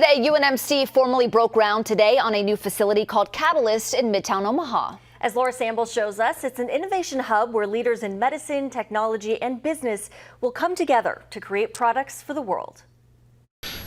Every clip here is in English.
UNMC formally broke ground today on a new facility called Catalyst in Midtown Omaha. As Laura Samble shows us, it's an innovation hub where leaders in medicine, technology, and business will come together to create products for the world.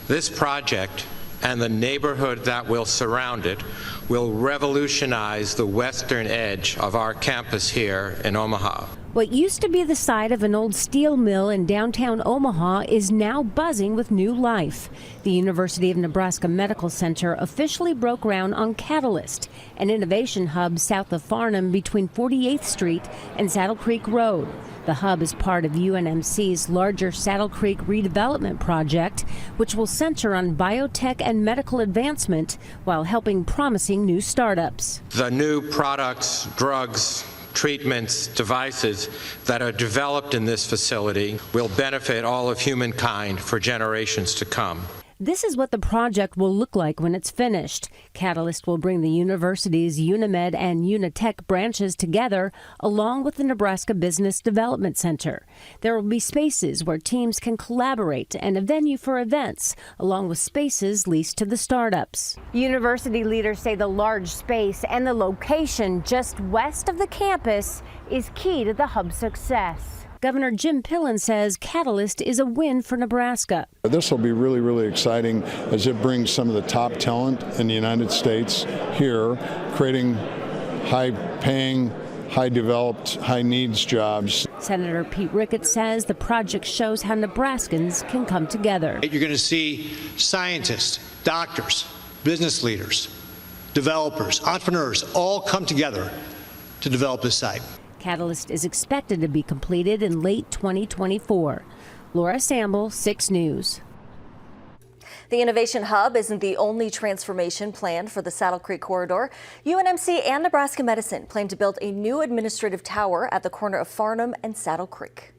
This project and the neighborhood that will surround it will revolutionize the western edge of our campus here in Omaha. What used to be the site of an old steel mill in downtown Omaha is now buzzing with new life. The University of Nebraska Medical Center officially broke ground on Catalyst, an innovation hub south of Farnham between 48th Street and Saddle Creek Road. The hub is part of UNMC's larger Saddle Creek redevelopment project, which will center on biotech and medical advancement while helping promising new startups. The new products, drugs, treatments, devices that are developed in this facility will benefit all of humankind for generations to come. This is what the project will look like when it's finished. Catalyst will bring the university's UNIMED and Unitech branches together, along with the Nebraska Business Development Center. There will be spaces where teams can collaborate and a venue for events, along with spaces leased to the startups. University leaders say the large space and the location just west of the campus is key to the hub's success. Governor Jim Pillen says Catalyst is a win for Nebraska. This will be really, really exciting as it brings some of the top talent in the United States here, creating high-paying, high-developed, high-needs jobs. Senator Pete Ricketts says the project shows how Nebraskans can come together. You're going to see scientists, doctors, business leaders, developers, entrepreneurs all come together to develop this site. Catalyst is expected to be completed in late 2024. Laura Samble, 6 News. The Innovation Hub isn't the only transformation planned for the Saddle Creek corridor. UNMC and Nebraska Medicine plan to build a new administrative tower at the corner of Farnham and Saddle Creek.